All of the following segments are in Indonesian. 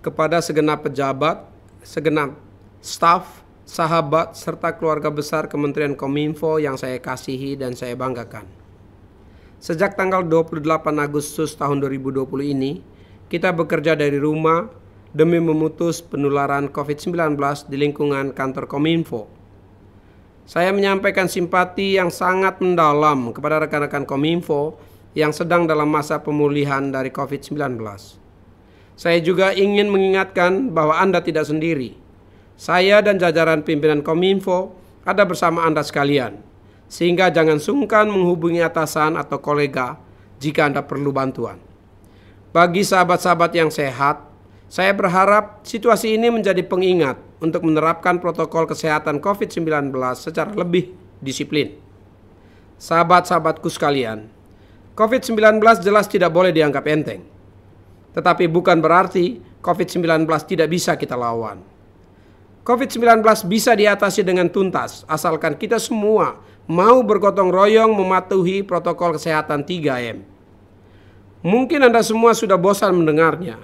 kepada segenap pejabat, segenap staf, sahabat, serta keluarga besar Kementerian Kominfo yang saya kasihi dan saya banggakan. Sejak tanggal 28 Agustus tahun 2020 ini, kita bekerja dari rumah demi memutus penularan COVID-19 di lingkungan kantor Kominfo. Saya menyampaikan simpati yang sangat mendalam kepada rekan-rekan Kominfo yang sedang dalam masa pemulihan dari COVID-19. Saya juga ingin mengingatkan bahwa Anda tidak sendiri. Saya dan jajaran pimpinan Kominfo ada bersama Anda sekalian, sehingga jangan sungkan menghubungi atasan atau kolega jika Anda perlu bantuan. Bagi sahabat-sahabat yang sehat, saya berharap situasi ini menjadi pengingat untuk menerapkan protokol kesehatan COVID-19 secara lebih disiplin. Sahabat-sahabatku sekalian, COVID-19 jelas tidak boleh dianggap enteng. Tetapi bukan berarti COVID-19 tidak bisa kita lawan. COVID-19 bisa diatasi dengan tuntas, asalkan kita semua mau bergotong royong mematuhi protokol kesehatan 3M. Mungkin Anda semua sudah bosan mendengarnya,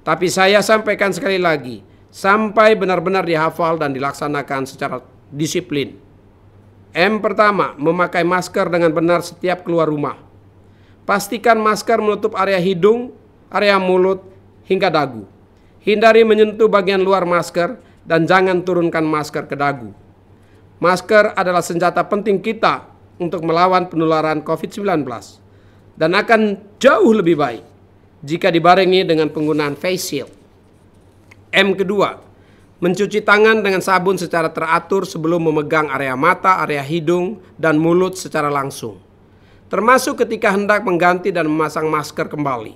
tapi saya sampaikan sekali lagi, sampai benar-benar dihafal dan dilaksanakan secara disiplin. M pertama, memakai masker dengan benar setiap keluar rumah. Pastikan masker menutup area hidung, area mulut, hingga dagu. Hindari menyentuh bagian luar masker dan jangan turunkan masker ke dagu. Masker adalah senjata penting kita untuk melawan penularan COVID-19 dan akan jauh lebih baik jika dibarengi dengan penggunaan face shield. M kedua, mencuci tangan dengan sabun secara teratur sebelum memegang area mata, area hidung, dan mulut secara langsung, termasuk ketika hendak mengganti dan memasang masker kembali.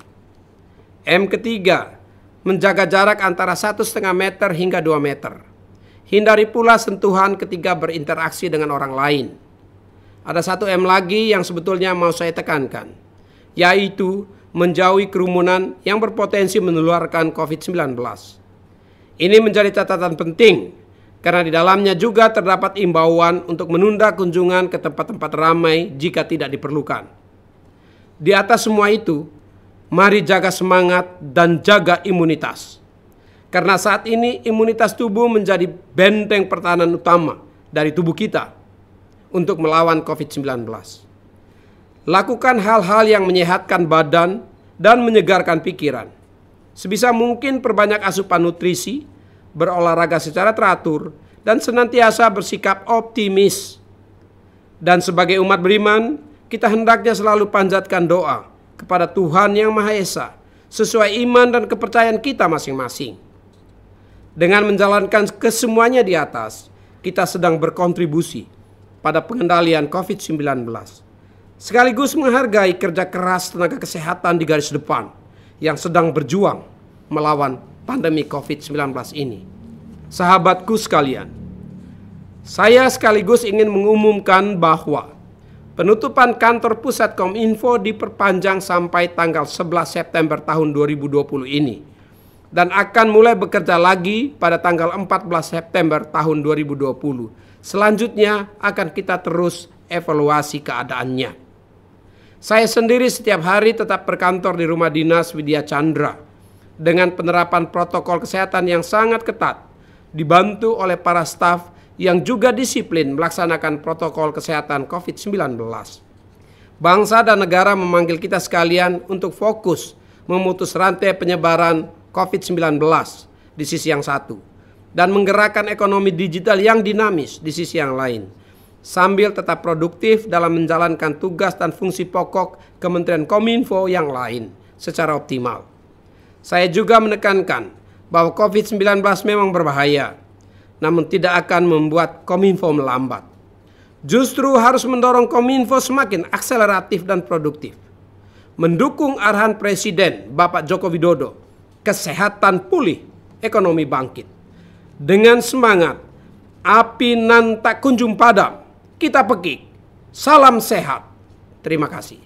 M ketiga, menjaga jarak antara 1,5 meter hingga 2 meter. Hindari pula sentuhan ketika berinteraksi dengan orang lain. Ada satu M lagi yang sebetulnya mau saya tekankan, yaitu menjauhi kerumunan yang berpotensi menularkan COVID-19. Ini menjadi catatan penting karena di dalamnya juga terdapat imbauan untuk menunda kunjungan ke tempat-tempat ramai jika tidak diperlukan. Di atas semua itu, mari jaga semangat dan jaga imunitas. Karena saat ini imunitas tubuh menjadi benteng pertahanan utama dari tubuh kita untuk melawan COVID-19. Lakukan hal-hal yang menyehatkan badan dan menyegarkan pikiran. Sebisa mungkin perbanyak asupan nutrisi, berolahraga secara teratur, dan senantiasa bersikap optimis. Dan sebagai umat beriman, kita hendaknya selalu panjatkan doa kepada Tuhan Yang Maha Esa sesuai iman dan kepercayaan kita masing-masing. Dengan menjalankan kesemuanya di atas, kita sedang berkontribusi pada pengendalian COVID-19. Sekaligus menghargai kerja keras tenaga kesehatan di garis depan yang sedang berjuang melawan pandemi COVID-19 ini. Sahabatku sekalian, saya sekaligus ingin mengumumkan bahwa penutupan kantor pusat Kominfo diperpanjang sampai tanggal 11 September tahun 2020 ini dan akan mulai bekerja lagi pada tanggal 14 September tahun 2020. Selanjutnya akan kita terus evaluasi keadaannya. Saya sendiri setiap hari tetap berkantor di rumah dinas Widya Chandra dengan penerapan protokol kesehatan yang sangat ketat, dibantu oleh para staf yang juga disiplin melaksanakan protokol kesehatan COVID-19. Bangsa dan negara memanggil kita sekalian untuk fokus memutus rantai penyebaran COVID-19 di sisi yang satu dan menggerakkan ekonomi digital yang dinamis di sisi yang lain, sambil tetap produktif dalam menjalankan tugas dan fungsi pokok Kementerian Kominfo yang lain secara optimal. Saya juga menekankan bahwa COVID-19 memang berbahaya, namun tidak akan membuat Kominfo melambat. Justru harus mendorong Kominfo semakin akseleratif dan produktif. Mendukung arahan Presiden Bapak Joko Widodo, kesehatan pulih, ekonomi bangkit. Dengan semangat, api nan tak kunjung padam, kita pekik. Salam sehat. Terima kasih.